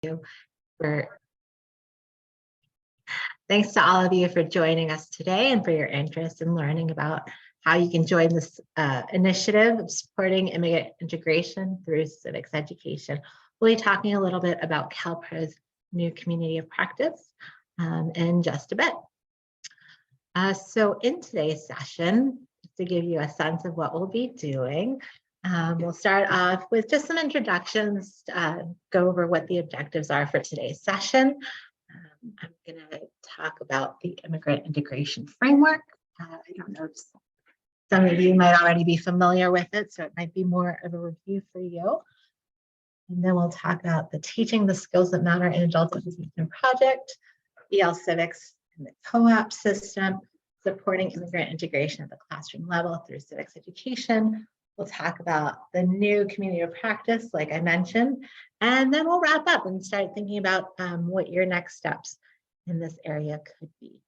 For Thanks to all of you for joining us today and for your interest in learning about how you can join this initiative of supporting immigrant integration through civics education. We'll be talking a little bit about CalPro's new community of practice in just a bit. So in today's session, just to give you a sense of what we'll be doing, we'll start off with just some introductions, go over what the objectives are for today's session. I'm going to talk about the immigrant integration framework. I don't know if some of you might already be familiar with it, so it might be more of a review for you. And then we'll talk about the Teaching the Skills That Matter in Adult Education project, EL Civics and the co-op system, supporting immigrant integration at the classroom level through civics education. We'll talk about the new community of practice, like I mentioned, and then we'll wrap up and start thinking about what your next steps in this area could be.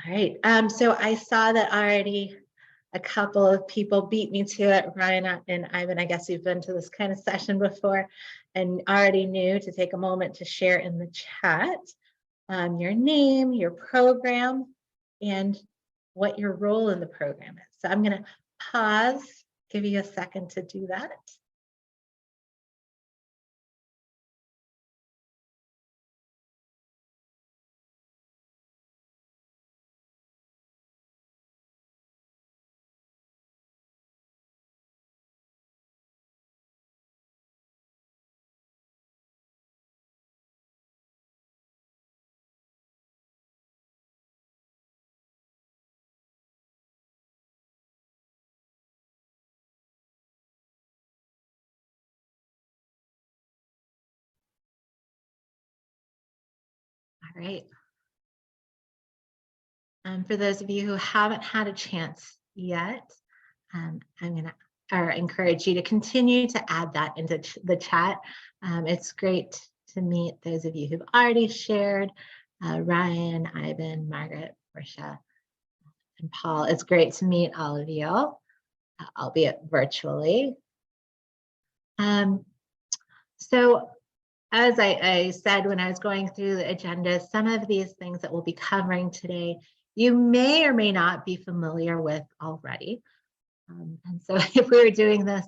All right, so I saw that already a couple of people beat me to it. Ryan and Ivan, I guess you've been to this kind of session before and already knew to take a moment to share in the chat your name, your program, and what your role in the program is. So I'm going to pause, give you a second to do that. All right. For those of you who haven't had a chance yet, I'm going to encourage you to continue to add that into the chat. It's great to meet those of you who've already shared, Ryan, Ivan, Margaret, Portia, and Paul. It's great to meet all of you, albeit virtually. So as I said when I was going through the agenda, some of these things that we'll be covering today, you may or may not be familiar with already. And so if we were doing this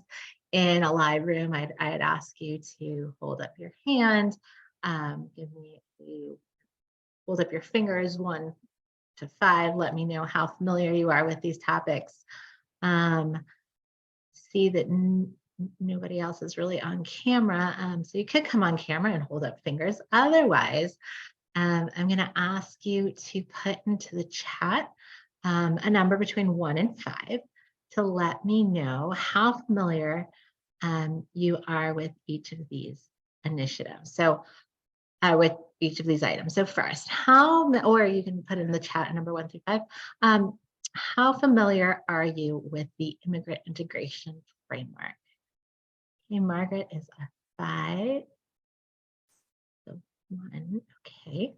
in a live room, I'd ask you to hold up your hand, hold up your fingers 1 to 5, let me know how familiar you are with these topics. See that nobody else is really on camera, so you could come on camera and hold up fingers. Otherwise, I'm going to ask you to put into the chat a number between 1 and 5 to let me know how familiar you are with each of these initiatives. So with each of these items. So first, or you can put in the chat number 1 through 5. How familiar are you with the immigrant integration framework? Okay, Margaret is a 5. So 1, okay.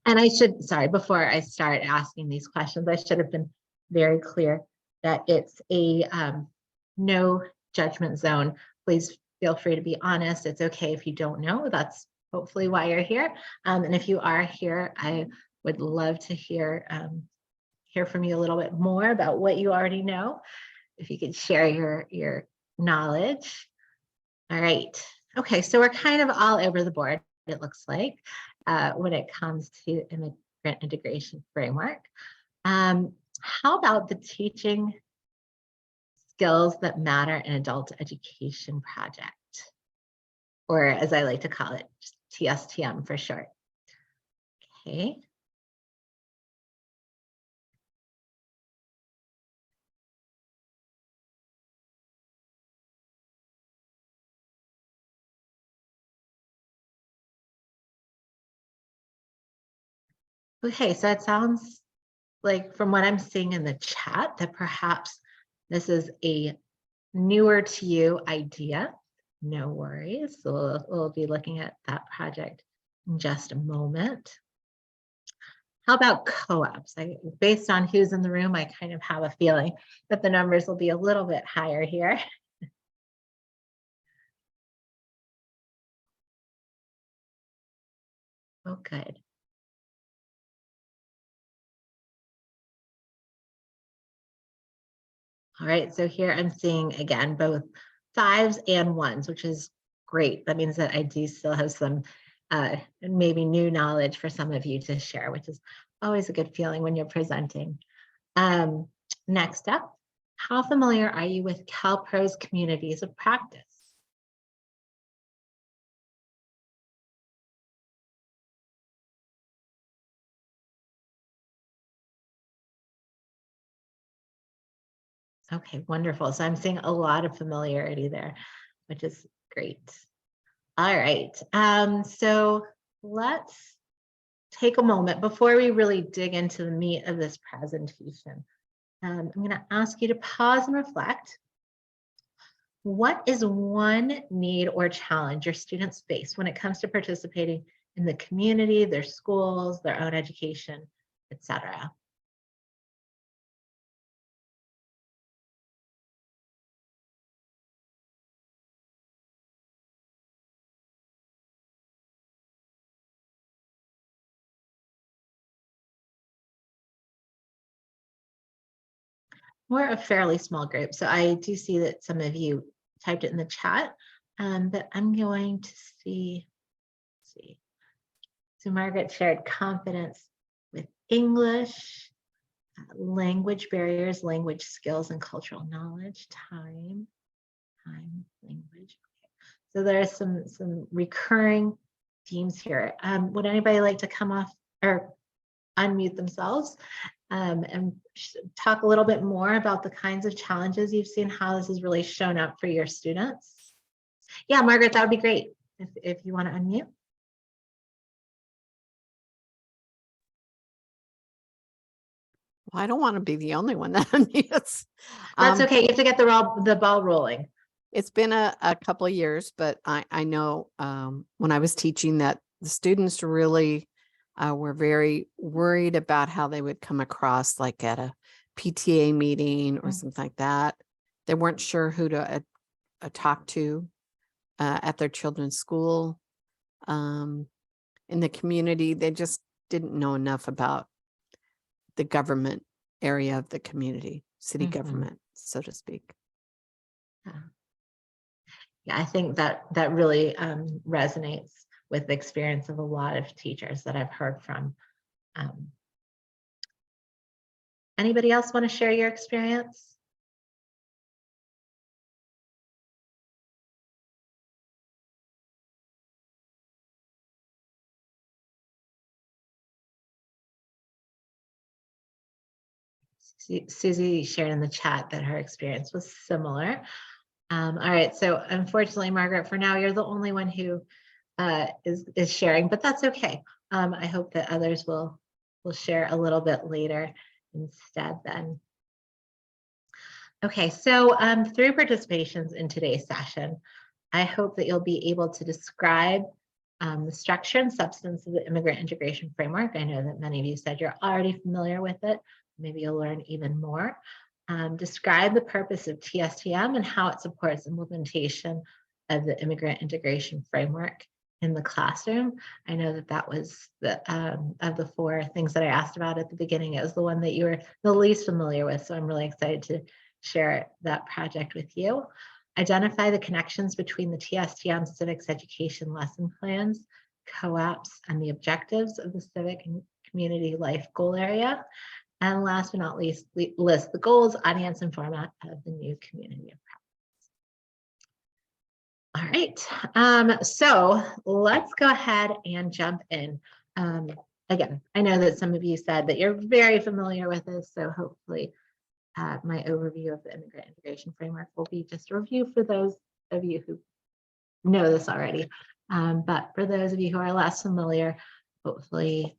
And I should, sorry, before I start asking these questions, I should have been very clear that it's a no judgment zone. Please feel free to be honest. It's okay if you don't know. That's hopefully why you're here. And if you are here, I would love to hear from you a little bit more about what you already know. If you could share your knowledge. All right. Okay, so we're kind of all over the board, it looks like, when it comes to immigrant integration framework. How about the Teaching Skills That Matter in Adult Education project? Or as I like to call it, TSTM for short. Okay. Okay, so it sounds like from what I'm seeing in the chat that perhaps this is a newer to you idea. No worries. So we'll be looking at that project in just a moment. How about co-ops? Based on who's in the room, I kind of have a feeling that the numbers will be a little bit higher here. Oh, good. All right, so here I'm seeing again both 5s and 1s, which is great. That means that I do still have some maybe new knowledge for some of you to share, which is always a good feeling when you're presenting. Um, Next up, how familiar are you with CalPro's communities of practice? Okay, wonderful. So I'm seeing a lot of familiarity there, which is great. All right. So let's take a moment before we really dig into the meat of this presentation. I'm going to ask you to pause and reflect. What is one need or challenge your students face when it comes to participating in the community, their schools, their own education, etc.? We're a fairly small group, so I do see that some of you typed it in the chat, but I'm going to see. So Margaret shared confidence with English, language barriers, language skills, and cultural knowledge, time, language. Okay. So there are some recurring themes here. Would anybody like to come off or unmute themselves and talk a little bit more about the kinds of challenges you've seen, how this has really shown up for your students? Yeah, Margaret, that would be great if you want to unmute. Well, I don't want to be the only one that unmutes. That's okay. You have to get the ball rolling. It's been a couple of years, but I know when I was teaching that the students really were very worried about how they would come across, like at a PTA meeting or something like that. They weren't sure who to talk to at their children's school. In the community, they just didn't know enough about the government area of the community, city government, so to speak. Yeah, I think that really resonates with the experience of a lot of teachers that I've heard from. Anybody else want to share your experience? Susie shared in the chat that her experience was similar. All right, so unfortunately, Margaret, for now, you're the only one who is sharing, but that's okay. I hope that others will share a little bit later instead then. Okay, so through participations in today's session, I hope that you'll be able to describe the structure and substance of the immigrant integration framework. I know that many of you said you're already familiar with it. Maybe you'll learn even more. Describe the purpose of TSTM and how it supports implementation of the immigrant integration framework in the classroom. I know that that was the of the 4 things that I asked about at the beginning, it was the one that you were the least familiar with. So I'm really excited to share that project with you. Identify the connections between the TSTM civics education lesson plans, co-ops, and the objectives of the civic and community life goal area. And last but not least, list the goals, audience, and format of the new community of practice. All right, so let's go ahead and jump in. Again, I know that some of you said that you're very familiar with this, so hopefully my overview of the immigrant integration framework will be just a review for those of you who know this already. But for those of you who are less familiar, hopefully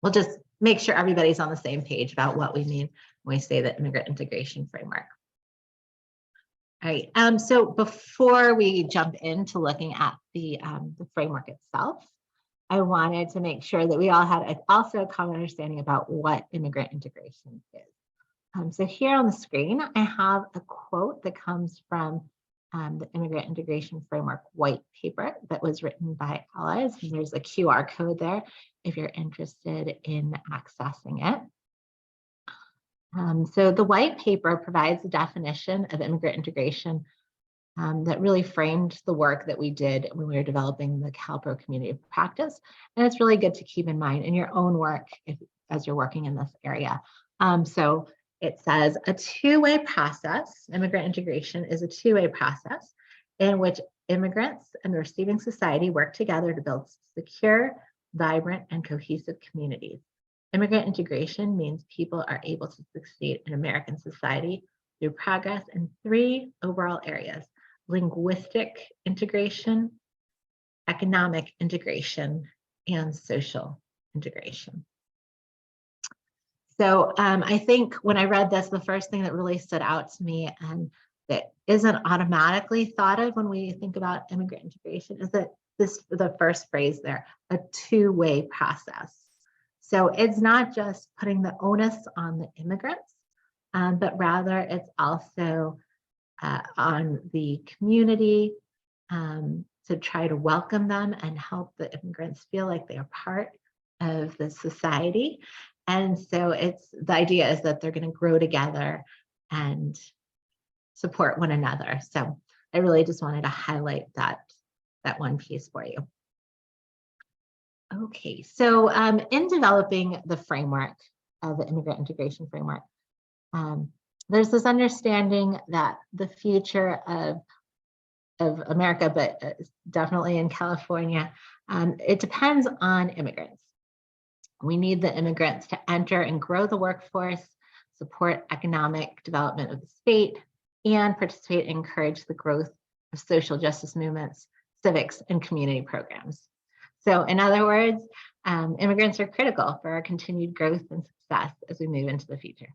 we'll just make sure everybody's on the same page about what we mean when we say the immigrant integration framework. All right, so before we jump into looking at the framework itself, I wanted to make sure that we all had also a common understanding about what immigrant integration is. So here on the screen, I have a quote that comes from the Immigrant Integration Framework white paper that was written by allies. And there's a QR code there if you're interested in accessing it. So the white paper provides a definition of immigrant integration that really framed the work that we did when we were developing the CalPro community of practice. And it's really good to keep in mind in your own work as you're working in this area. So it says a two-way process. Immigrant integration is a two-way process in which immigrants and the receiving society work together to build secure, vibrant, and cohesive communities. Immigrant integration means people are able to succeed in American society through progress in three overall areas: linguistic integration, economic integration, and social integration. So I think when I read this, the first thing that really stood out to me and that isn't automatically thought of when we think about immigrant integration is that the first phrase there, a two-way process. So it's not just putting the onus on the immigrants, but rather it's also on the community to try to welcome them and help the immigrants feel like they are part of the society. And so the idea is that they're going to grow together and support one another. So I really just wanted to highlight that one piece for you. Okay, so in developing the framework of the immigrant integration framework, there's this understanding that the future of America, but definitely in California, it depends on immigrants. We need the immigrants to enter and grow the workforce, support economic development of the state, and participate and encourage the growth of social justice movements, civics, and community programs. So in other words, immigrants are critical for our continued growth and success as we move into the future.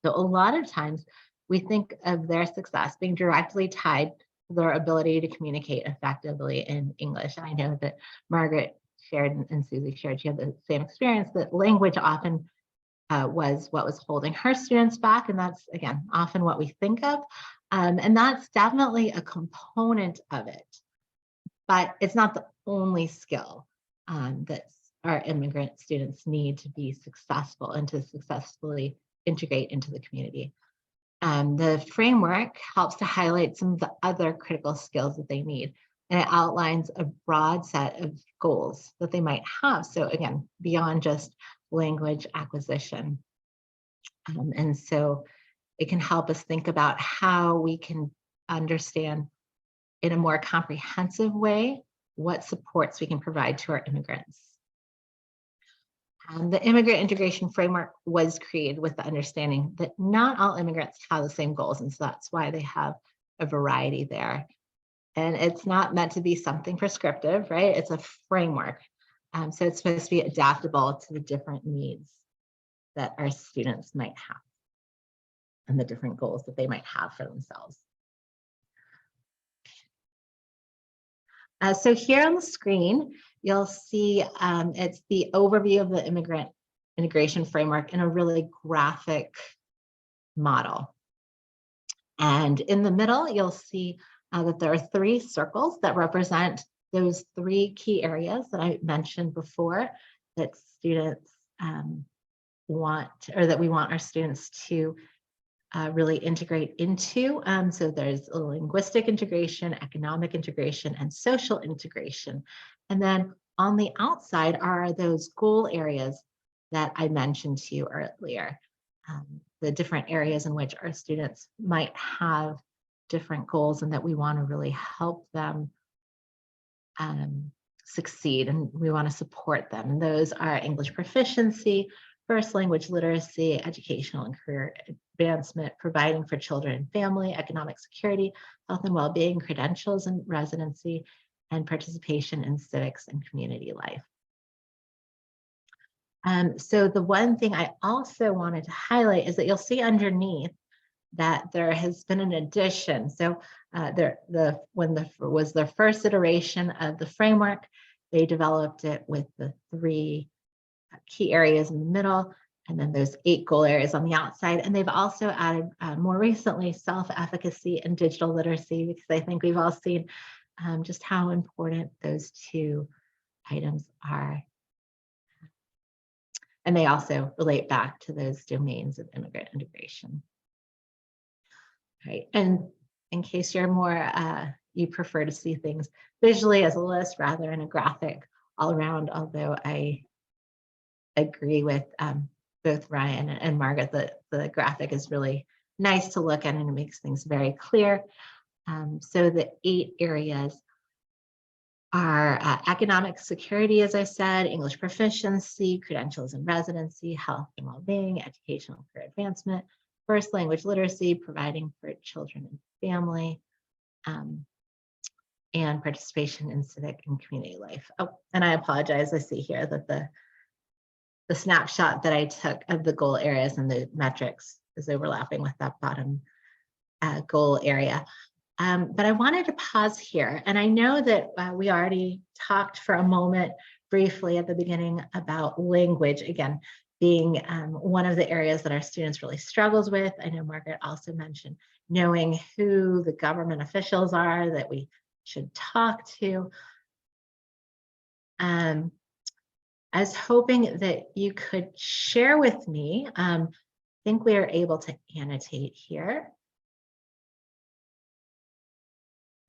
So a lot of times we think of their success being directly tied to their ability to communicate effectively in English. I know that Margaret shared and Susie shared, she had the same experience, that language often was what was holding her students back. And that's, again, often what we think of. And that's definitely a component of it. But it's not the only skill that our immigrant students need to be successful and to successfully integrate into the community. The framework helps to highlight some of the other critical skills that they need, and it outlines a broad set of goals that they might have. So again, beyond just language acquisition. And so it can help us think about how we can understand in a more comprehensive way what supports we can provide to our immigrants. The immigrant integration framework was created with the understanding that not all immigrants have the same goals, and so that's why they have a variety there. And it's not meant to be something prescriptive, right? It's a framework. So it's supposed to be adaptable to the different needs that our students might have and the different goals that they might have for themselves. So here on the screen, you'll see it's the overview of the immigrant integration framework in a really graphic model. And in the middle, you'll see that there are three circles that represent those three key areas that I mentioned before that students want, or that we want our students to really integrate into. So there's a linguistic integration, economic integration, and social integration. And then on the outside are those goal areas that I mentioned to you earlier, the different areas in which our students might have different goals and that we want to really help them succeed, and we want to support them. And those are English proficiency, first language literacy, educational and career advancement, providing for children and family, economic security, health and well-being, credentials and residency, and participation in civics and community life. So the one thing I also wanted to highlight is that you'll see underneath that there has been an addition. So when was their first iteration of the framework, they developed it with the three key areas in the middle. And then those 8 goal areas on the outside. And they've also added more recently self-efficacy and digital literacy, because I think we've all seen just how important those 2 items are. And they also relate back to those domains of immigrant integration. Right. And in case you're more, you prefer to see things visually as a list rather than a graphic all around, although I agree with both Ryan and Margaret that the graphic is really nice to look at and it makes things very clear. So the 8 areas are economic security, as I said, English proficiency, credentials and residency, health and well-being, educational career advancement, first language literacy, providing for children and family, and participation in civic and community life. Oh, and I apologize, I see here that the snapshot that I took of the goal areas and the metrics is overlapping with that bottom goal area. But I wanted to pause here. And I know that we already talked for a moment briefly at the beginning about language, again, being one of the areas that our students really struggles with. I know Margaret also mentioned knowing who the government officials are that we should talk to. I was hoping that you could share with me, I think we are able to annotate here.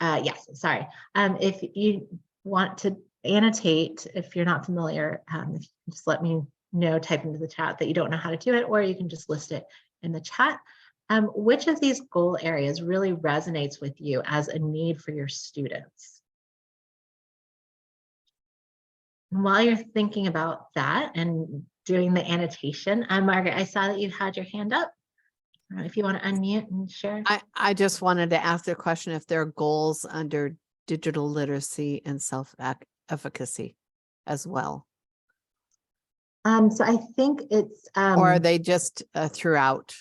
Yes, sorry. If you want to annotate, if you're not familiar, just let me know, type into the chat that you don't know how to do it, or you can just list it in the chat. Which of these goal areas really resonates with you as a need for your students? And while you're thinking about that and doing the annotation, Margaret, I saw that you had your hand up. If you want to unmute and share. I just wanted to ask the question if there are goals under digital literacy and self-efficacy as well. So I think it's or are they just throughout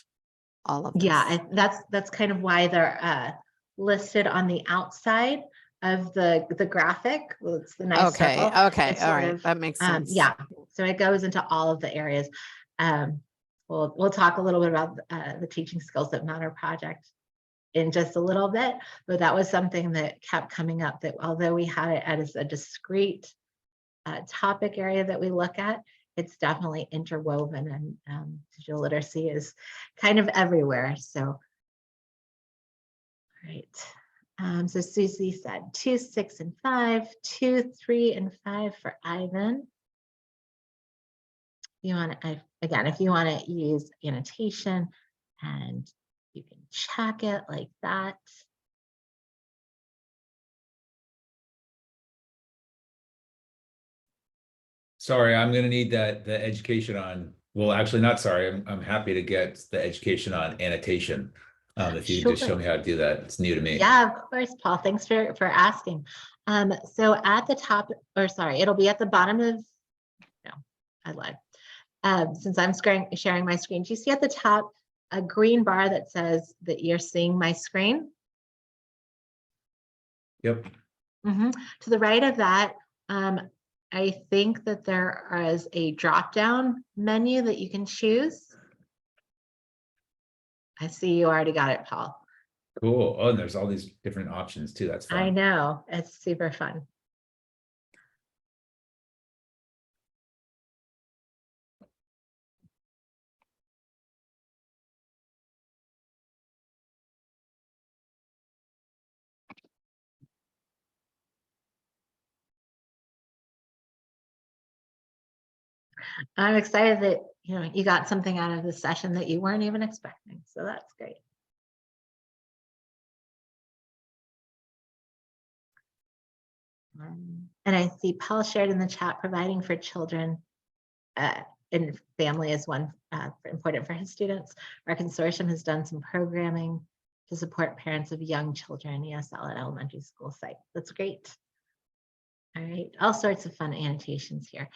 all of this? Yeah, that's kind of why they're listed on the outside of the graphic. Well, it's the nice Okay, circle. okay, It's all sort right, of, that makes sense. yeah, so it goes into all of the areas. We'll talk a little bit about the teaching skills that matter project in just a little bit, but that was something that kept coming up, that although we had it as a discrete topic area that we look at, it's definitely interwoven, and digital literacy is kind of everywhere. So, right. So Susie said 2, 6, and 5, 2, 3, and 5 for Ivan. You want to, again, if you want to use annotation, and you can check it like that. Sorry, I'm going to need the education on, well, actually not sorry. I'm happy to get the education on annotation. If you can just show me how to do that. It's new to me. Yeah, of course, Paul. Thanks for asking. So at the top, or sorry, it'll be at the bottom of, no, I lied. Since I'm sharing my screen, do you see at the top a green bar that says that you're seeing my screen? Yep. To the right of that, I think that there is a drop-down menu that you can choose. I see you already got it, Paul. Cool. Oh, and there's all these different options too. That's fun. I know, it's super fun. I'm excited that you got something out of this session that you weren't even expecting. So that's great. And I see Paul shared in the chat, providing for children and family is one important for his students. Our consortium has done some programming to support parents of young children ESL at elementary school site. That's great. All right, all sorts of fun annotations here.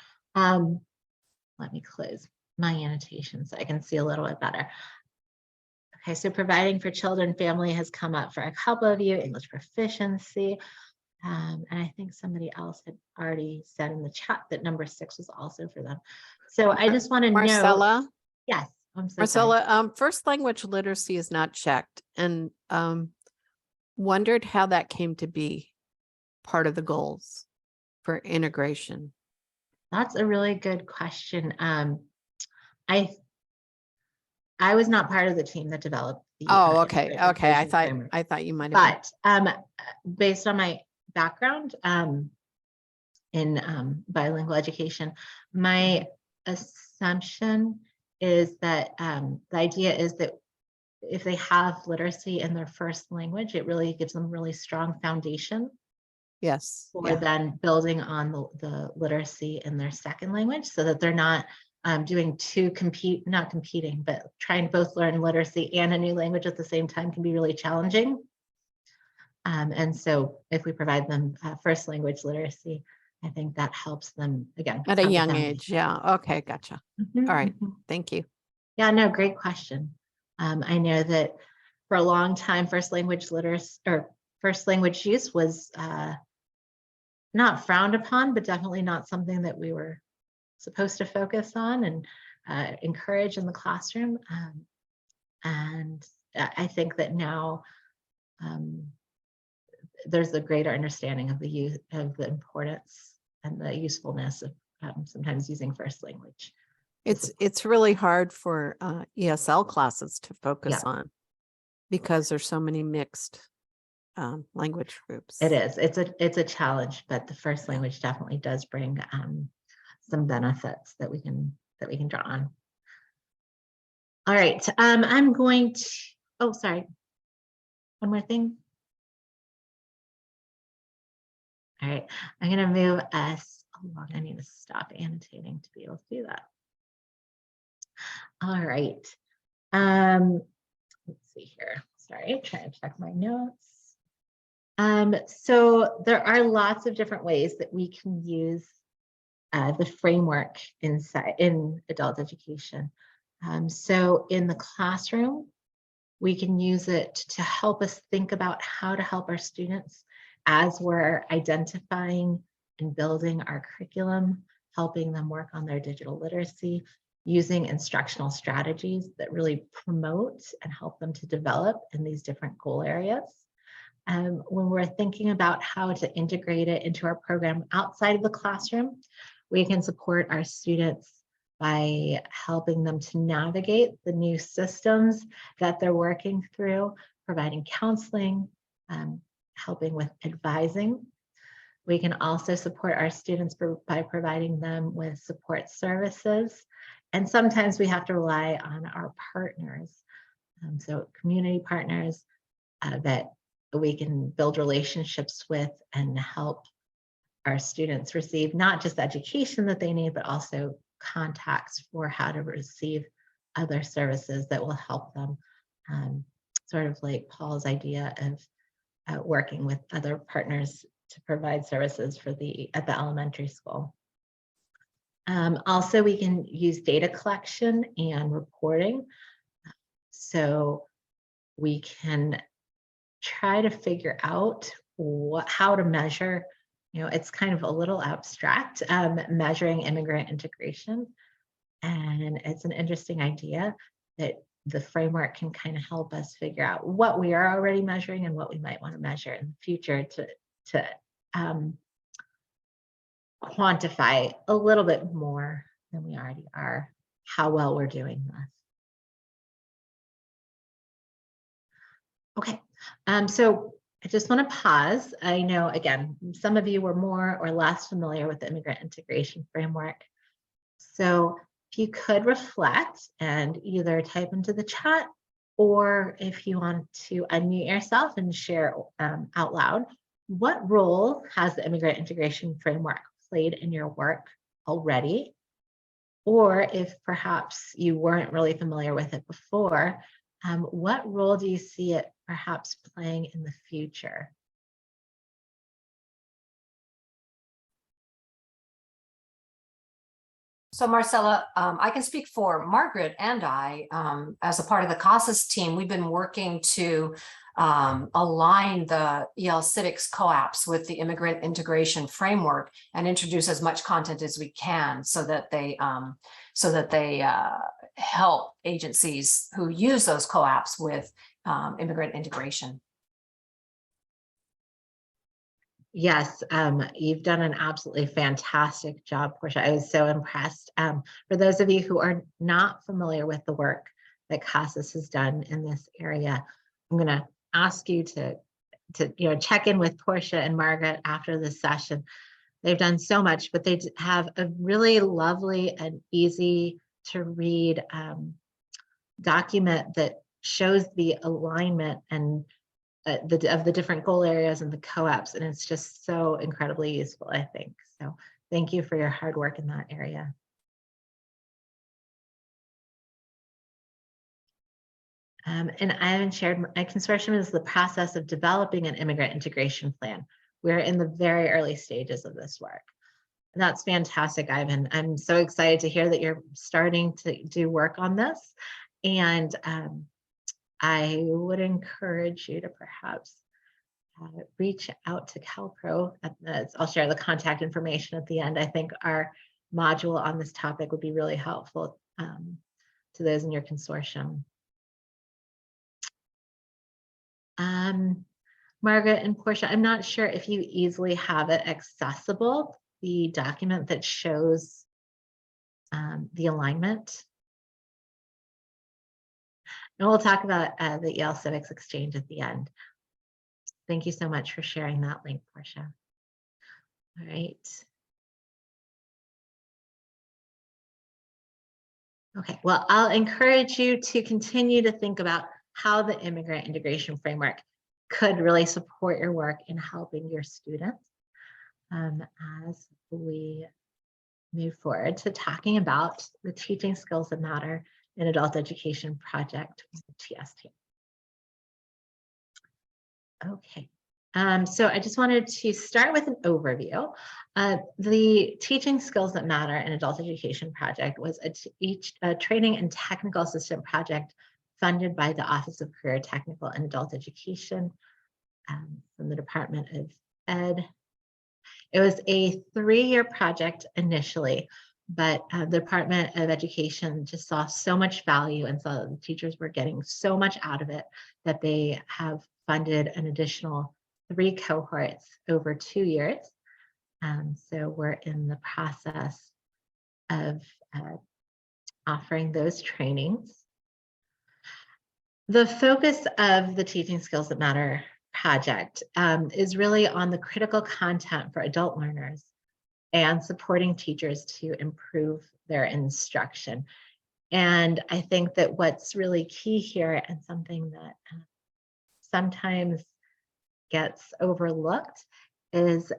Let me close my annotation so I can see a little bit better. Okay, so providing for children, family has come up for a couple of you, English proficiency. And I think somebody else had already said in the chat that number 6 was also for them. So I just want to know. Marcella, Yes, I'm so sorry. Marcella, first language literacy is not checked, and wondered how that came to be part of the goals for integration. That's a really good question. I was not part of the team that developed the Oh, okay. integrated Okay. integration framework. I thought you might have been. But based on my background in bilingual education, my assumption is that the idea is that if they have literacy in their first language, it really gives them really strong foundation Yes. for Yeah. then building on the literacy in their second language, so that they're not doing not competing, but trying to both learn literacy and a new language at the same time can be really challenging. And so if we provide them first language literacy, I think that helps them, again, At a have the young foundation. age. Yeah. Okay. Gotcha. Mhm, All right. mhm. Thank you. Yeah, no, great question. I know that for a long time, first language literacy or first language use was not frowned upon, but definitely not something that we were supposed to focus on and encourage in the classroom. And I think that now there's a greater understanding of the importance and the usefulness of sometimes using first language. It's really hard for ESL classes to focus Yeah. on because there's so many mixed language groups. It is. It's a challenge, but the first Yeah. language definitely does bring some benefits that we can draw on. All right. I'm going to. Oh, sorry. One more thing. All right. I'm going to move us along. I need to stop annotating to be able to do that. All right. Let's see here. Sorry, trying to check my notes. So there are lots of different ways that we can use the framework in adult education. So in the classroom, we can use it to help us think about how to help our students as we're identifying and building our curriculum, helping them work on their digital literacy, using instructional strategies that really promote and help them to develop in these different goal areas. When we're thinking about how to integrate it into our program outside of the classroom, we can support our students by helping them to navigate the new systems that they're working through, providing counseling, helping with advising. We can also support our students by providing them with support services. And sometimes we have to rely on our partners. So community partners that we can build relationships with and help our students receive not just education that they need, but also contacts for how to receive other services that will help them. Sort of like Paul's idea of working with other partners to provide services for at the elementary school. Also, we can use data collection and reporting. So we can try to figure out how to measure, it's kind of a little abstract, measuring immigrant integration. And it's an interesting idea that the framework can kind of help us figure out what we are already measuring and what we might want to measure in the future to quantify a little bit more than we already are, how well we're doing this. Okay, so I just want to pause. I know, again, some of you were more or less familiar with the immigrant integration framework. So if you could reflect and either type into the chat, or if you want to unmute yourself and share out loud, what role has the immigrant integration framework played in your work already? Or if perhaps you weren't really familiar with it before, what role do you see it perhaps playing in the future? So Marcella, I can speak for Margaret and I, as a part of the CASAS team, we've been working to align the EL Civics co-ops with the immigrant integration framework and introduce as much content as we can so that they help agencies who use those co-ops with immigrant integration. Yes, you've done an absolutely fantastic job, Portia. I was so impressed. For those of you who are not familiar with the work that CASAS has done in this area, I'm going to ask you to check in with Portia and Margaret after this session. They've done so much, but they have a really lovely and easy to read document that shows the alignment and of the different goal areas and the co-ops, and it's just so incredibly useful, I think. So thank you for your hard work in that area. And I haven't shared, my consortium is the process of developing an immigrant integration plan. We're in the very early stages of this work. And that's fantastic, Ivan. I'm so excited to hear that you're starting to do work on this. And I would encourage you to perhaps reach out to CalPro. I'll share the contact information at the end. I think our module on this topic would be really helpful to those in your consortium. Margaret and Portia, I'm not sure if you easily have it accessible, the document that shows the alignment. And we'll talk about the EL Civics Exchange at the end. Thank you so much for sharing that link, Portia. All right. Okay, well, I'll encourage you to continue to think about how the immigrant integration framework could really support your work in helping your students as we move forward to talking about the teaching skills that matter in adult education project, TST. Okay, so I just wanted to start with an overview. The Teaching Skills That Matter in Adult Education project was a training and technical assistant project funded by the Office of Career, Technical, and Adult Education from the Department of Ed. It was a 3-year project initially, but the Department of Education just saw so much value and saw that the teachers were getting so much out of it that they have funded an additional 3 cohorts over 2 years. So we're in the process of offering those trainings. The focus of the Teaching Skills That Matter project is really on the critical content for adult learners and supporting teachers to improve their instruction. And I think that what's really key here and something that sometimes gets overlooked is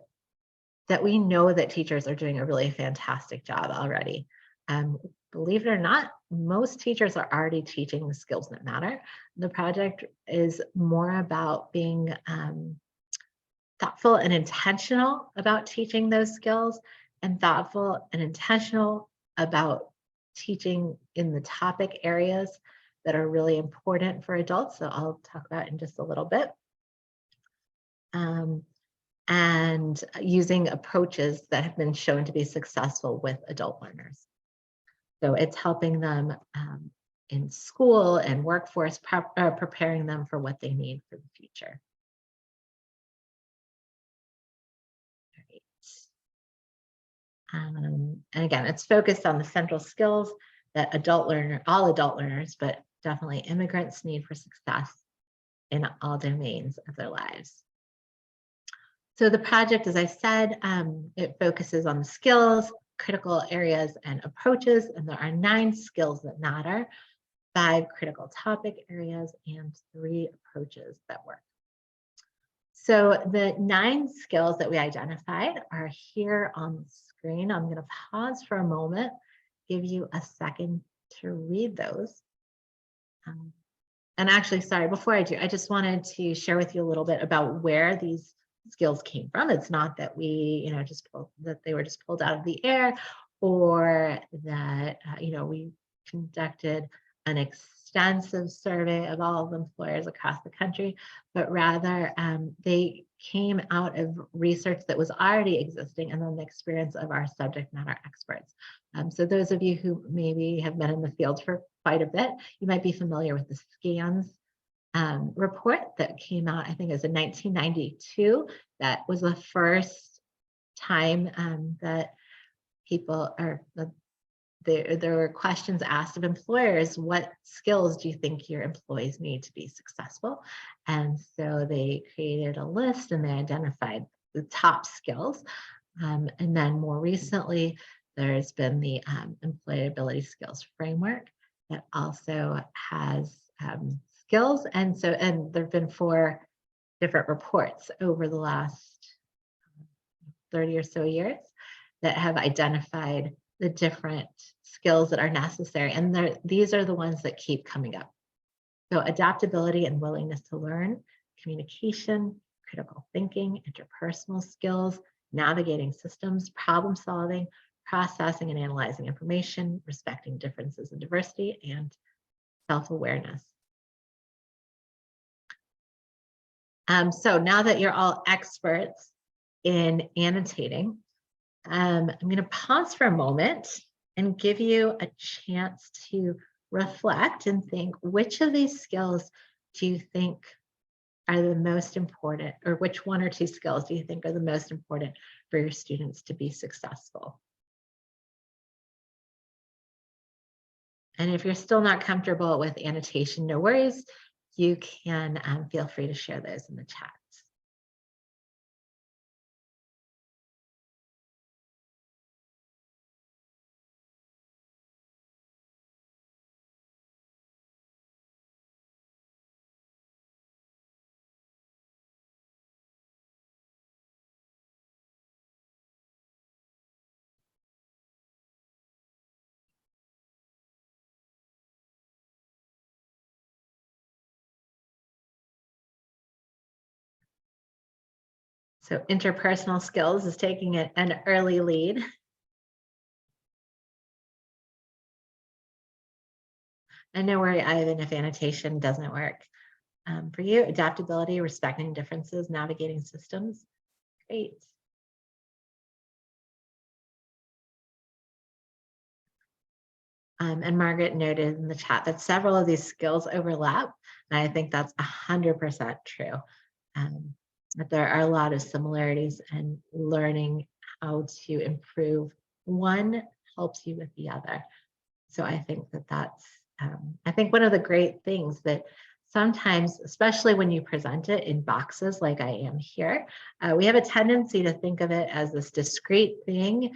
that we know that teachers are doing a really fantastic job already. Believe it or not, most teachers are already teaching the skills that matter. The project is more about being thoughtful and intentional about teaching those skills, and thoughtful and intentional about teaching in the topic areas that are really important for adults, that I'll talk about in just a little bit. And using approaches that have been shown to be successful with adult learners. So it's helping them in school and workforce, preparing them for what they need for the future. And again, it's focused on the central skills that all adult learners, but definitely immigrants need for success in all domains of their lives. So the project, as I said, it focuses on the skills, critical areas, and approaches, and there are 9 skills that matter, 5 critical topic areas, and 3 approaches that work. So the 9 skills that we identified are here on the screen. I'm going to pause for a moment, give you a second to read those. And actually, sorry, before I do, I just wanted to share with you a little bit about where these skills came from. It's not that we, that they were just pulled out of the air, or that, we conducted an extensive survey of all of the employers across the country, but rather they came out of research that was already existing and then the experience of our subject matter experts. So those of you who maybe have been in the field for quite a bit, you might be familiar with the SCANS report that came out, I think it was in 1992. That was the first time that people there were questions asked of employers, what skills do you think your employees need to be successful? And so they created a list and they identified the top skills. And then more recently, there's been the employability skills framework that also has skills. And there have been 4 different reports over the last 30 or so years that have identified the different skills that are necessary. And these are the ones that keep coming up. So adaptability and willingness to learn, communication, critical thinking, interpersonal skills, navigating systems, problem solving, processing and analyzing information, respecting differences and diversity, and self-awareness. So now that you're all experts in annotating, I'm going to pause for a moment and give you a chance to reflect and think, which of these skills do you think are the most important, or which 1 or 2 skills do you think are the most important for your students to be successful? And if you're still not comfortable with annotation, no worries. You can feel free to share those in the chat. So interpersonal skills is taking an early lead. And no worry, Ivan, if annotation doesn't work. For you, adaptability, respecting differences, navigating systems. Great. And Margaret noted in the chat that several of these skills overlap. And I think that's 100% true. That there are a lot of similarities, and learning how to improve one helps you with the other. So I think that's I think one of the great things that sometimes, especially when you present it in boxes like I am here, we have a tendency to think of it as this discrete thing.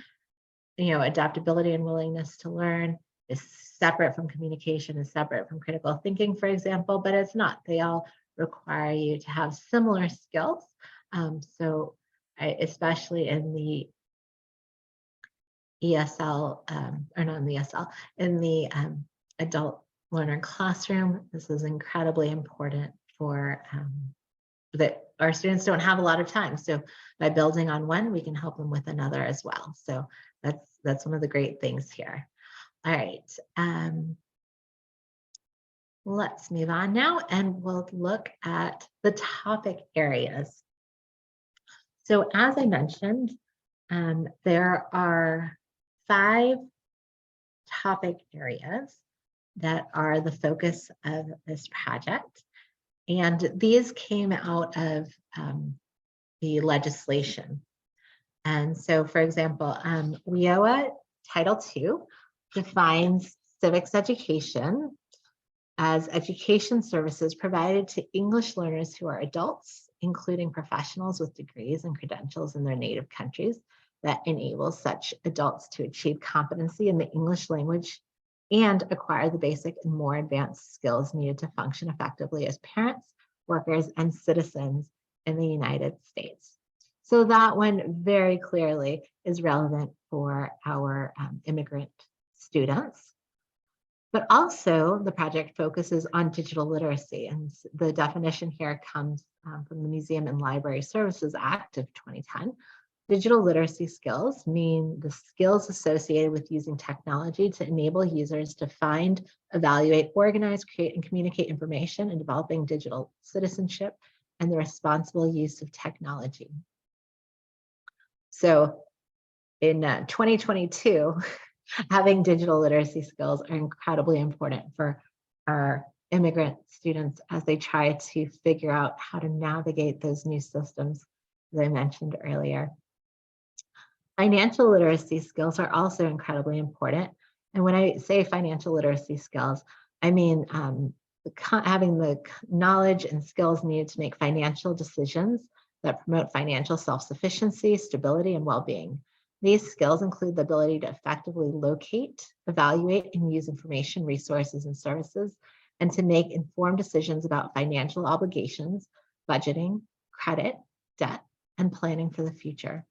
Adaptability and willingness to learn is separate from communication, is separate from critical thinking, for example, but it's not. They all require you to have similar skills. Especially in the ESL, or not in the ESL, in the adult learner classroom, this is incredibly important for that our students don't have a lot of time. So by building on one, we can help them with another as well. So that's one of the great things here. All right. Let's move on now, and we'll look at the topic areas. So as I mentioned, there are 5 topic areas that are the focus of this project. And these came out of the legislation. And so, for example, WIOA Title II defines civics education as education services provided to English learners who are adults, including professionals with degrees and credentials in their native countries, that enables such adults to achieve competency in the English language and acquire the basic and more advanced skills needed to function effectively as parents, workers, and citizens in the United States. So that one very clearly is relevant for our immigrant students. But also the project focuses on digital literacy, and the definition here comes from the Museum and Library Services Act of 2010, Digital literacy skills mean the skills associated with using technology to enable users to find, evaluate, organize, create, and communicate information in developing digital citizenship and the responsible use of technology. So in 2022, having digital literacy skills are incredibly important for our immigrant students as they try to figure out how to navigate those new systems that I mentioned earlier. Financial literacy skills are also incredibly important. And when I say financial literacy skills, I mean having the knowledge and skills needed to make financial decisions that promote financial self-sufficiency, stability, and well-being. These skills include the ability to effectively locate, evaluate, and use information, resources, and services, and to make informed decisions about financial obligations, budgeting, credit, debt, and planning for the future.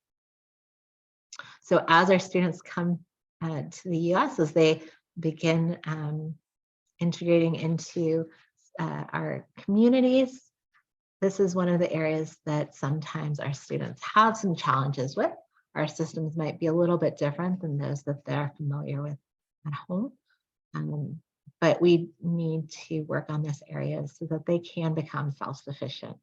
So as our students come to the US, as they begin integrating into our communities, this is one of the areas that sometimes our students have some challenges with. Our systems might be a little bit different than those that they're familiar with at home. But we need to work on this area so that they can become self-sufficient.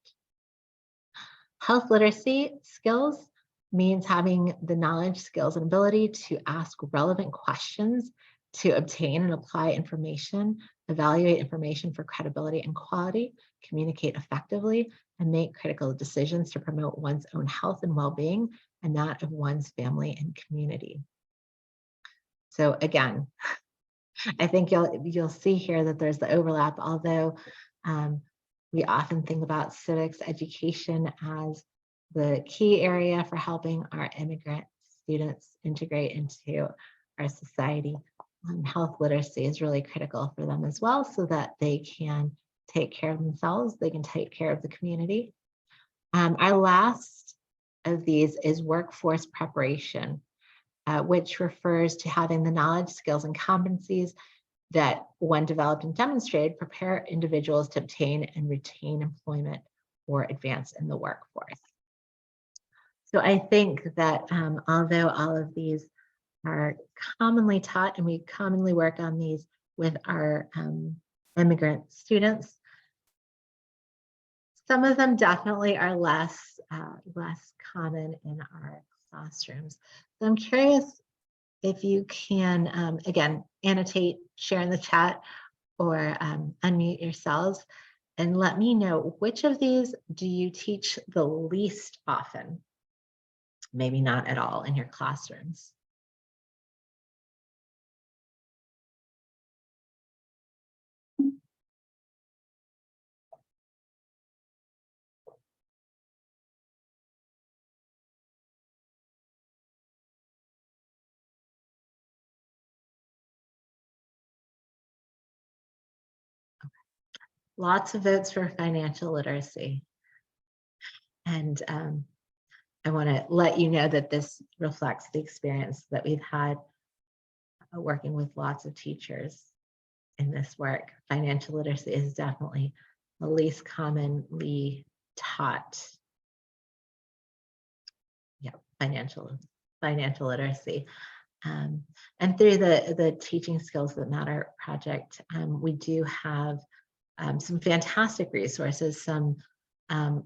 Health literacy skills means having the knowledge, skills, and ability to ask relevant questions, to obtain and apply information, evaluate information for credibility and quality, communicate effectively, and make critical decisions to promote one's own health and well-being and that of one's family and community. So again, I think you'll see here that there's the overlap, although we often think about civics education as the key area for helping our immigrant students integrate into our society. Health literacy is really critical for them as well, so that they can take care of themselves, they can take care of the community. Our last of these is workforce preparation, which refers to having the knowledge, skills, and competencies that, when developed and demonstrated, prepare individuals to obtain and retain employment or advance in the workforce. So I think that although all of these are commonly taught and we commonly work on these with our immigrant students, some of them definitely are less common in our classrooms. So I'm curious if you can, again, annotate, share in the chat, or unmute yourselves and let me know, which of these do you teach the least often? Maybe not at all in your classrooms. Lots of votes for financial literacy. And I want to let you know that this reflects the experience that we've had working with lots of teachers in this work. Financial literacy is definitely the least commonly taught. Yeah, financial literacy. And through the Teaching Skills That Matter project, we do have some fantastic resources, some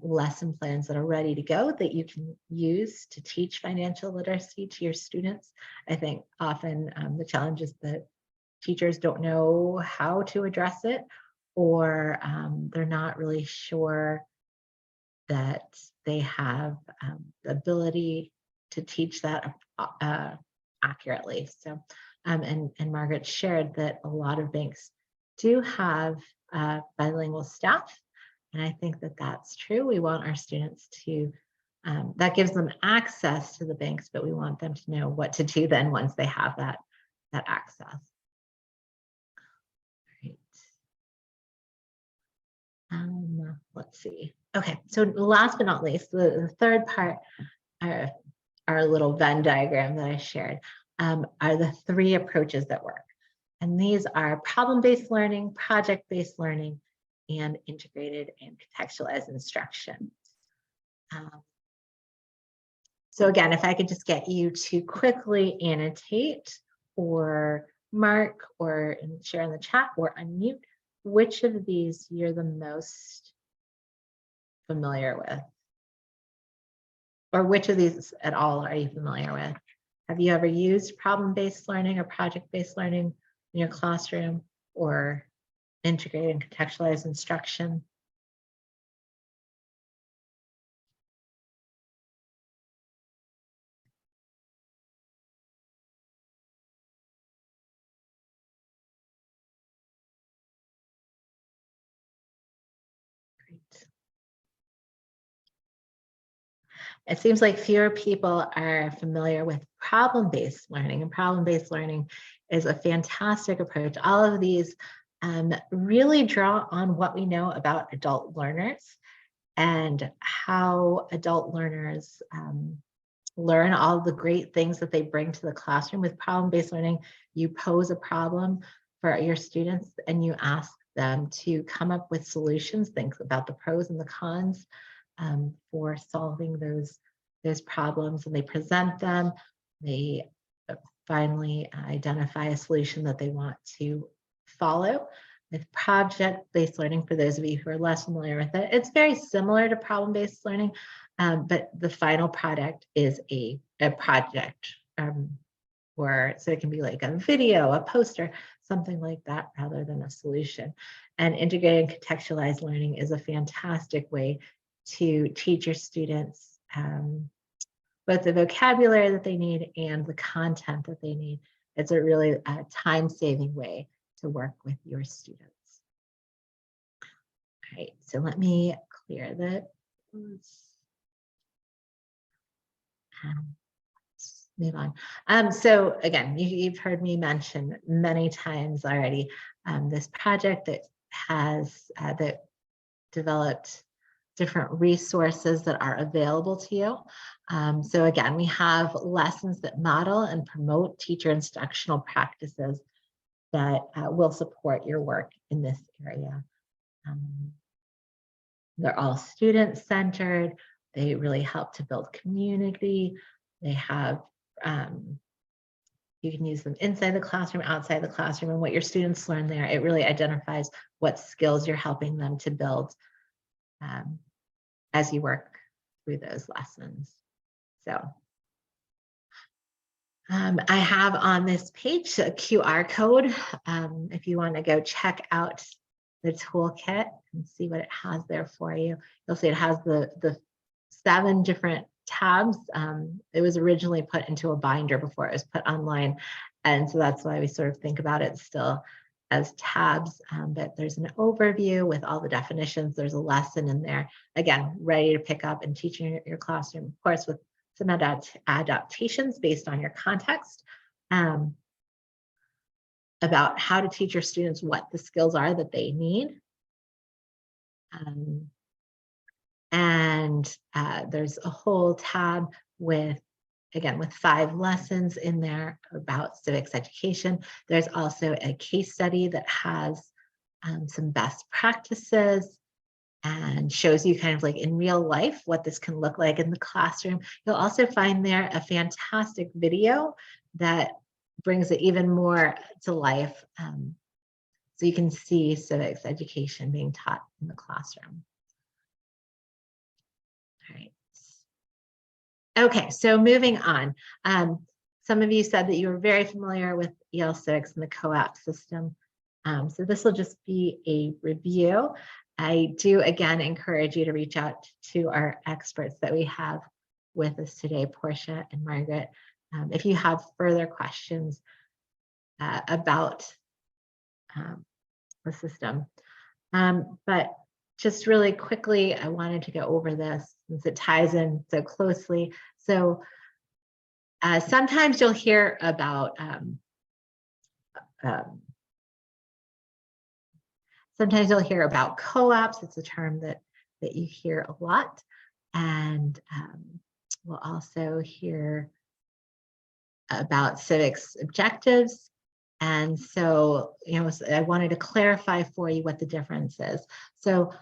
lesson plans that are ready to go that you can use to teach financial literacy to your students. I think often the challenge is that teachers don't know how to address it, or they're not really sure that they have the ability to teach that accurately. So, and Margaret shared that a lot of banks do have bilingual staff, and I think that that's true. We want our students to, that gives them access to the banks, but we want them to know what to do then once they have that access. Right. Let's see. Okay, so last but not least, the third part, our little Venn diagram that I shared, are the three approaches that work. And these are problem-based learning, project-based learning, and integrated and contextualized instruction. So again, if I could just get you to quickly annotate or mark or share in the chat or unmute which of these you're the most familiar with. Or which of these at all are you familiar with? Have you ever used problem-based learning or project-based learning in your classroom, or integrated and contextualized instruction? Great. It seems like fewer people are familiar with problem-based learning, and problem-based learning is a fantastic approach. All of these really draw on what we know about adult learners and how adult learners learn all the great things that they bring to the classroom. With problem-based learning, you pose a problem for your students and you ask them to come up with solutions, think about the pros and the cons for solving those problems, and they present them. They finally identify a solution that they want to follow. With project-based learning, for those of you who are less familiar with it, it's very similar to problem-based learning, but the final product is a project, so it can be like a video, a poster, something like that, rather than a solution. And integrated and contextualized learning is a fantastic way to teach your students both the vocabulary that they need and the content that they need. It's a really time-saving way to work with your students. All right, so let me clear the. Let's move on. So again, you've heard me mention many times already this project that has that developed different resources that are available to you. So again, we have lessons that model and promote teacher instructional practices that will support your work in this area. They're all student-centered. They really help to build community. They have, you can use them inside the classroom, outside the classroom, and what your students learn there, it really identifies what skills you're helping them to build as you work through those lessons. So I have on this page a QR code if you want to go check out the toolkit and see what it has there for you. You'll see it has the 7 different tabs. It was originally put into a binder before it was put online, and so that's why we sort of think about it still as tabs, but there's an overview with all the definitions. There's a lesson in there, again, ready to pick up and teach in your classroom, of course, with some adaptations based on your context about how to teach your students what the skills are that they need. And there's a whole tab with, again, with 5 lessons in there about civics education. There's also a case study that has some best practices and shows you kind of like in real life what this can look like in the classroom. You'll also find there a fantastic video that brings it even more to life. So you can see civics education being taught in the classroom. All right. Okay, so moving on. Some of you said that you were very familiar with EL Civics and the co-op system. So this will just be a review. I do again encourage you to reach out to our experts that we have with us today, Portia and Margaret, if you have further questions about the system. But just really quickly, I wanted to go over this since it ties in so closely. So sometimes you'll hear about co-ops. It's a term that you hear a lot, and we'll also hear about civics objectives. And so, I wanted to clarify for you what the difference is. So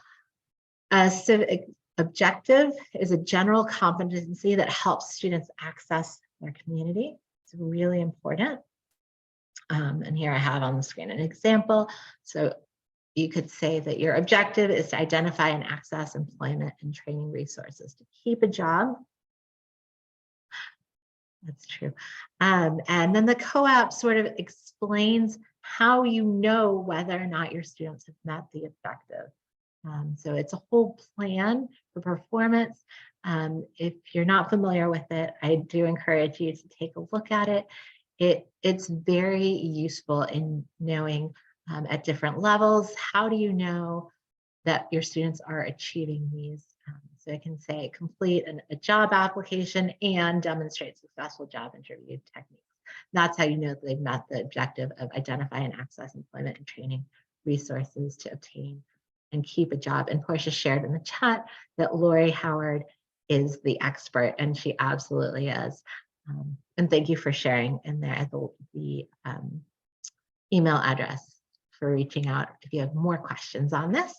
Objective is a general competency that helps students access their community. It's really important. And here I have on the screen an example. So you could say that your objective is to identify and access employment and training resources to keep a job. That's true. And then the co-op sort of explains how you know whether or not your students have met the objective. So it's a whole plan for performance. If you're not familiar with it, I do encourage you to take a look at it. It's very useful in knowing at different levels, how do you know that your students are achieving these? So I can say complete a job application and demonstrate successful job interview techniques. That's how you know that they've met the objective of identify and access employment and training resources to obtain and keep a job. And Portia shared in the chat that Lori Howard is the expert, and she absolutely is. And thank you for sharing in there the email address for reaching out if you have more questions on this.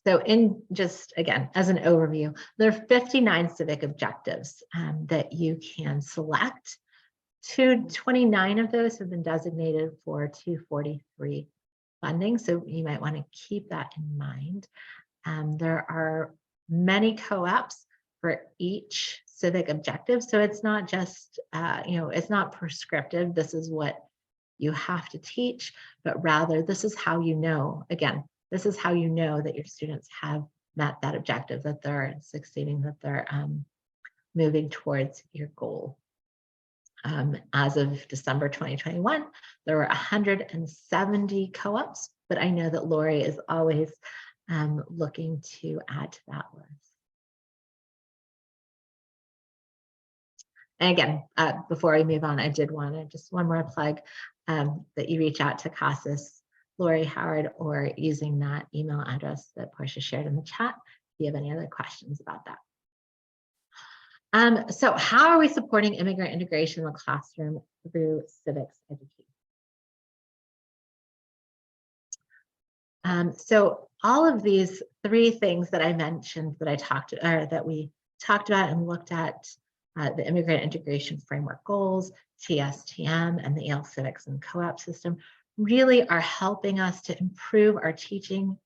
So in just, again, as an overview, there are 59 civic objectives that you can select. 29 of those have been designated for 243 funding, so you might want to keep that in mind. There are many co-ops for each civic objective, so it's not just, it's not prescriptive, this is what you have to teach, but rather this is how you know, again, this is how you know that your students have met that objective, that they're succeeding, that they're moving towards your goal. As of December 2021, there were 170 co-ops, but I know that Lori is always looking to add to that list. And again, before we move on, I did want to just one more plug that you reach out to CASAS, Lori Howard, or using that email address that Portia shared in the chat if you have any other questions about that. So how are we supporting immigrant integration in the classroom through civics education? So all of these three things that I mentioned that we talked about and looked at, the Immigrant Integration Framework Goals, TSTM, and the EL Civics and Co-op system really are helping us to improve our teaching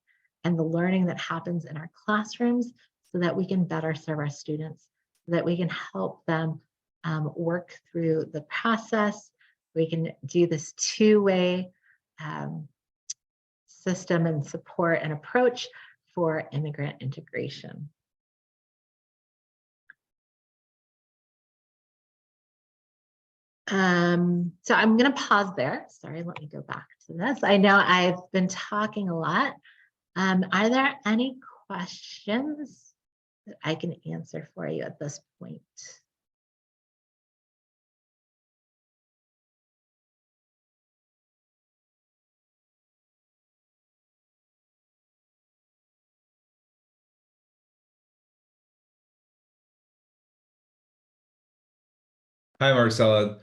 and the learning that happens in our classrooms so that we can better serve our students, so that we can help them work through the process. We can do this two-way system and support and approach for immigrant integration. So I'm going to pause there. Sorry, let me go back to this. I know I've been talking a lot. Are there any questions that I can answer for you at this point? Hi, Marcella.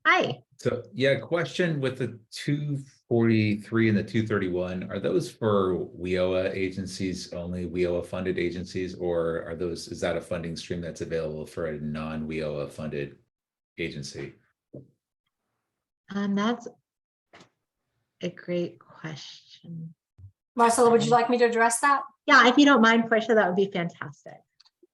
Hi. So yeah, question with the 243 and the 231, are those for WIOA agencies only, WIOA funded agencies, or is that a funding stream that's available for a non-WIOA funded agency? That's a great question. Marcella, would you like me to address that? Yeah, if you don't mind, Portia, that would be fantastic.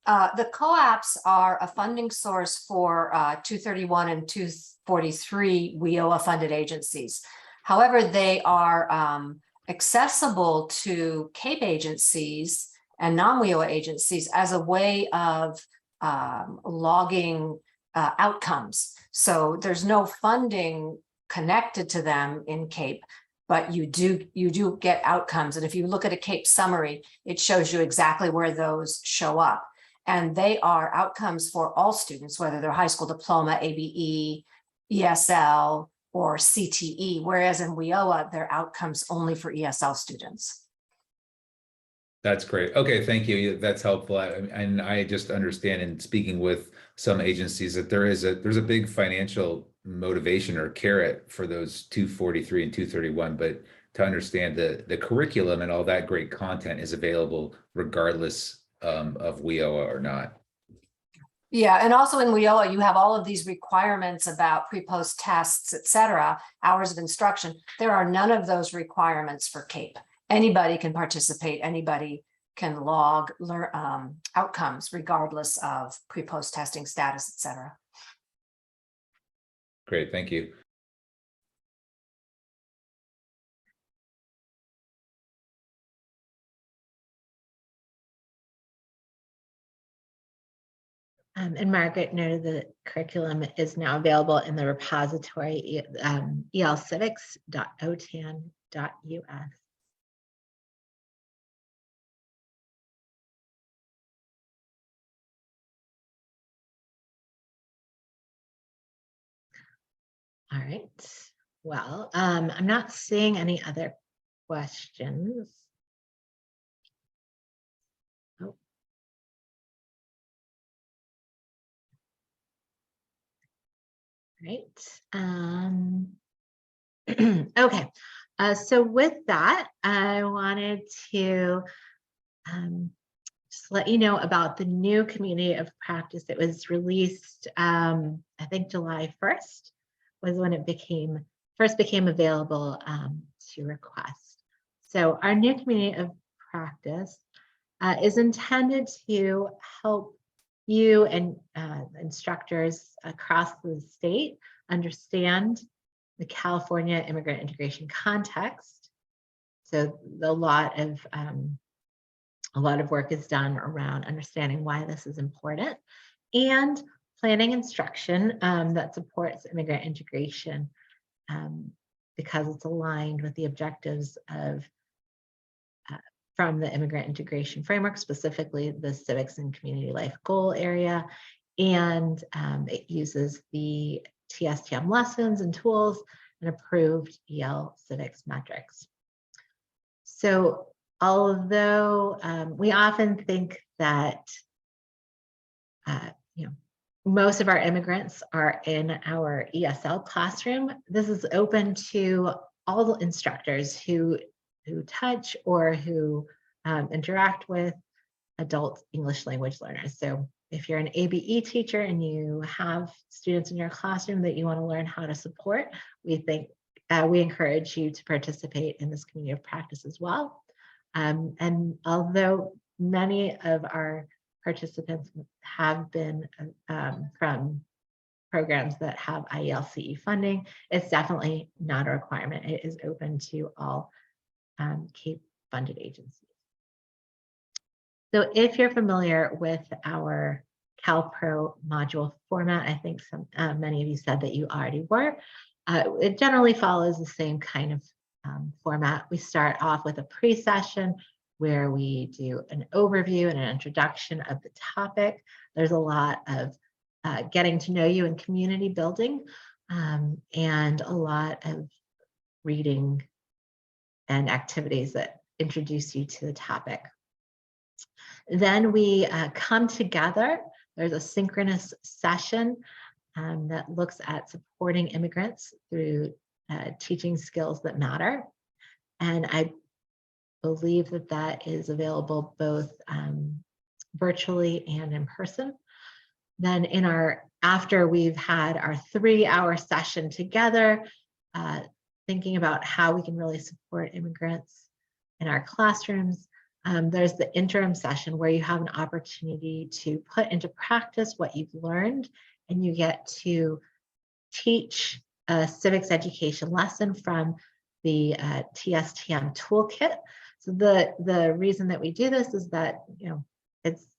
The co-ops are a funding source for 231 and 243 WIOA funded agencies. However, they are accessible to CAPE agencies and non-WIOA agencies as a way of logging outcomes. So there's no funding connected to them in CAPE, but you do get outcomes. And if you look at a CAPE summary, it shows you exactly where those show up. And they are outcomes for all students, whether they're high school diploma, ABE, ESL, or CTE, whereas in WIOA, they're outcomes only for ESL students. That's great. Okay, thank you. That's helpful. And I just understand in speaking with some agencies that there's a big financial motivation or carrot for those 243 and 231, but to understand the curriculum and all that great content is available regardless of WIOA or not. Yeah, and also in WIOA, you have all of these requirements about pre-post tests, et cetera, hours of instruction. There are none of those requirements for CAPE. Anybody can participate, anybody can log outcomes regardless of pre-post testing status, et cetera. Great, thank you. And Margaret noted the curriculum is now available in the repository elcivics.otan.us. All right. Well, I'm not seeing any other questions. Oh. Right. Okay. So with that, I wanted to just let you know about the new community of practice that was released, I think July 1st was when it first became available to request. So our new community of practice is intended to help you and instructors across the state understand the California immigrant integration context. So a lot of work is done around understanding why this is important and planning instruction that supports immigrant integration because it's aligned with the objectives of from the immigrant integration framework, specifically the civics and community life goal area. And it uses the TSTM lessons and tools and approved EL civics metrics. So although we often think that most of our immigrants are in our ESL classroom, this is open to all the instructors who touch or who interact with adult English language learners. So if you're an ABE teacher and you have students in your classroom that you want to learn how to support, we encourage you to participate in this community of practice as well. And although many of our participants have been from programs that have IELCE funding, it's definitely not a requirement. It is open to all CAPE funded agencies. So if you're familiar with our CalPro module format, I think many of you said that you already were. It generally follows the same kind of format. We start off with a pre-session where we do an overview and an introduction of the topic. There's a lot of getting to know you and community building and a lot of reading and activities that introduce you to the topic. Then we come together. There's a synchronous session that looks at supporting immigrants through teaching skills that matter. And I believe that that is available both virtually and in person. Then after we've had our 3-hour session together, thinking about how we can really support immigrants in our classrooms, there's the interim session where you have an opportunity to put into practice what you've learned, and you get to teach a civics education lesson from the TSTM toolkit. So the reason that we do this is that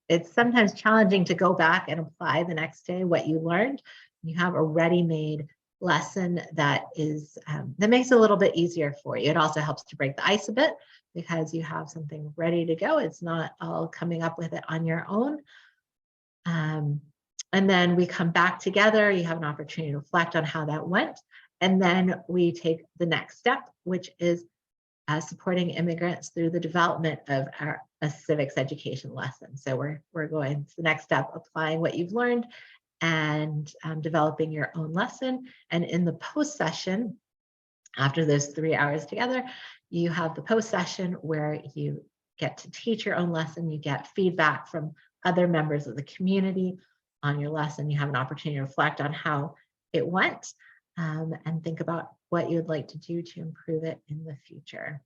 it's sometimes challenging to go back and apply the next day what you learned. You have a ready-made lesson that is that makes it a little bit easier for you. It also helps to break the ice a bit because you have something ready to go. It's not all coming up with it on your own. And then we come back together. You have an opportunity to reflect on how that went. And then we take the next step, which is supporting immigrants through the development of a civics education lesson. So we're going to the next step, applying what you've learned and developing your own lesson. And in the post session, after those 3 hours together, you have the post session where you get to teach your own lesson. You get feedback from other members of the community on your lesson. You have an opportunity to reflect on how it went and think about what you'd like to do to improve it in the future.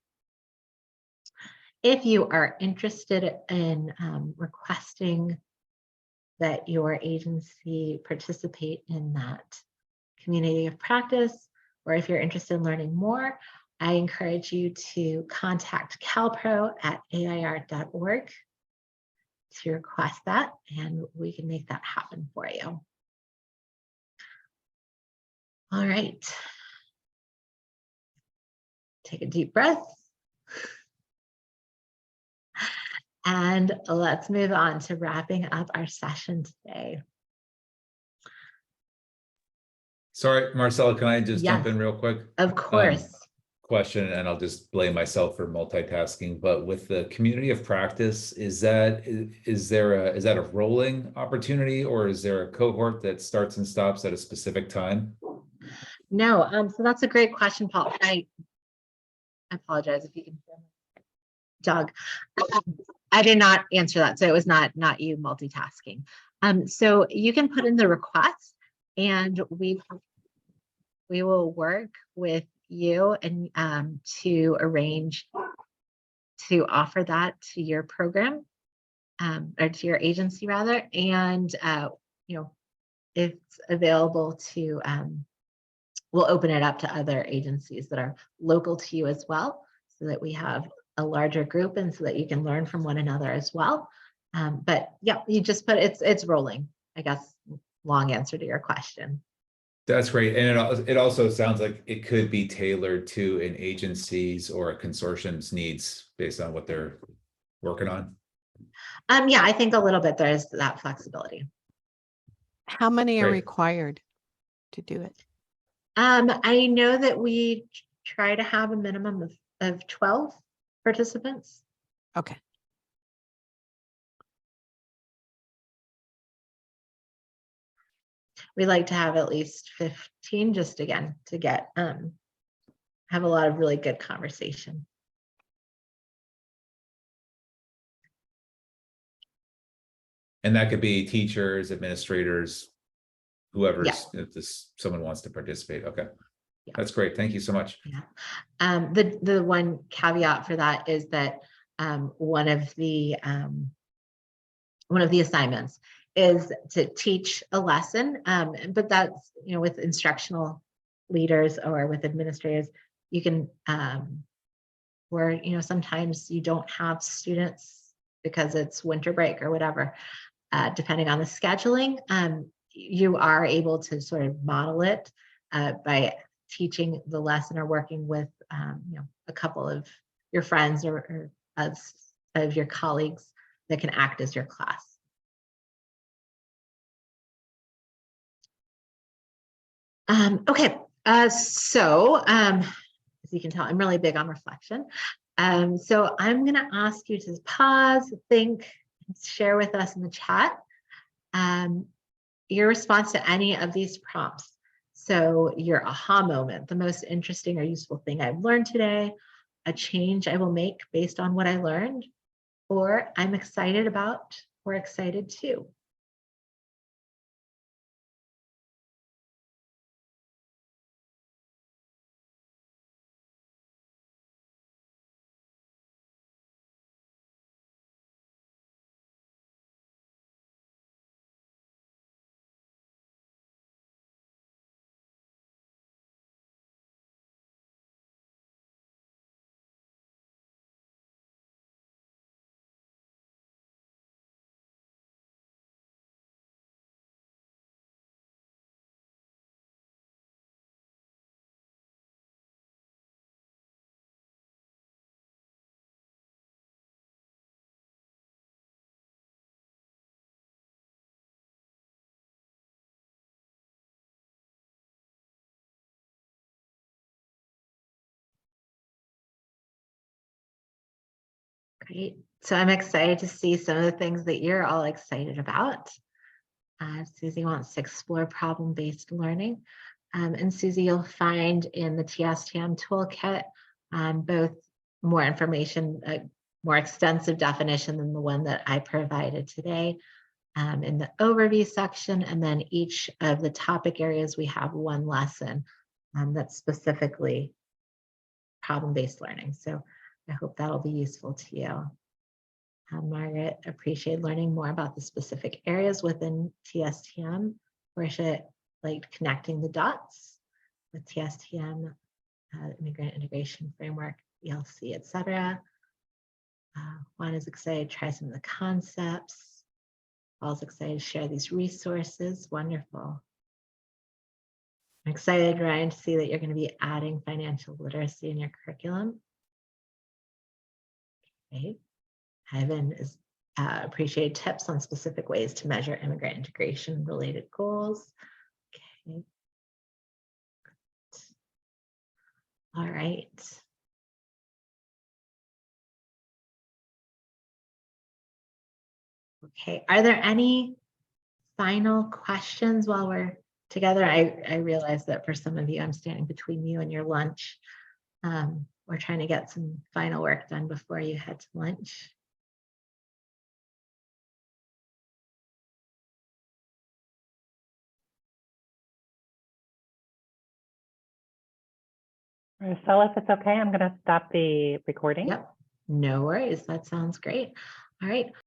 If you are interested in requesting that your agency participate in that community of practice, or if you're interested in learning more, I encourage you to contact CalPro at AIR.org to request that, and we can make that happen for you. All right. Take a deep breath. And let's move on to wrapping up our session today. Sorry, Marcella, can I just jump Yes, in real quick? of course. Question, and I'll just blame myself for multitasking, but with the community of practice, is that a rolling opportunity, or is there a cohort that starts and stops at a specific time? No, so that's a great question, Paul. I apologize if you can hear me. Doug, I did not answer that, so it was not you multitasking. So you can put in the request, and we will work with you and to arrange to offer that to your program or to your agency rather, and you know, if it's available to we'll open it up to other agencies that are local to you as well, so that we have a larger group and so that you can learn from one another as well. But yeah, you just put it's rolling, I guess. Long answer to your question. That's great. And it also sounds like it could be tailored to an agency's or a consortium's needs based on what they're working on. Yeah, I think a little bit there's that flexibility. How many are Great. required to do it? I know that we try to have a minimum of 12 participants. Okay. We like to have at least 15, just again to get have a lot of really good conversation. And that could be teachers, administrators, whoever's, Yeah. if someone wants to participate. Okay. Yeah. That's great. Thank you so much. Yeah. The one caveat for that is that one of the assignments is to teach a lesson, but that's, you know, with instructional leaders or with administrators, you can where, you know, sometimes you don't have students because it's winter break or whatever, depending on the scheduling, you are able to sort of model it by teaching the lesson or working with you know, a couple of your friends or of your colleagues that can act as your class. Okay, so as you can tell, I'm really big on reflection. So I'm going to ask you to pause, think, share with us in the chat your response to any of these prompts. So your aha moment, the most interesting or useful thing I've learned today, a change I will make based on what I learned, or I'm excited about or excited to. Great. So I'm excited to see some of the things that you're all excited about. Susie wants to explore problem-based learning. And Susie, you'll find in the TSTM toolkit both more information, a more extensive definition than the one that I provided today in the overview section. And then each of the topic areas, we have one lesson that's specifically problem-based learning. So I hope that'll be useful to you. Margaret, appreciate learning more about the specific areas within TSTM. Portia liked connecting the dots with TSTM, Immigrant Integration Framework, ELC, etc. Juan is excited to try some of the concepts. Paul's excited to share these resources. Wonderful. I'm excited, Ryan, to see that you're going to be adding financial literacy in your curriculum. Okay. Ivan is appreciated tips on specific ways to measure immigrant integration related goals. Okay. All right. Okay, are there any final questions while we're together? I realize that for some of you, I'm standing between you and your lunch. We're trying to get some final work done before you head to lunch. Marcella, if it's okay, I'm going to stop the recording. Yep, no worries. That sounds great. All right.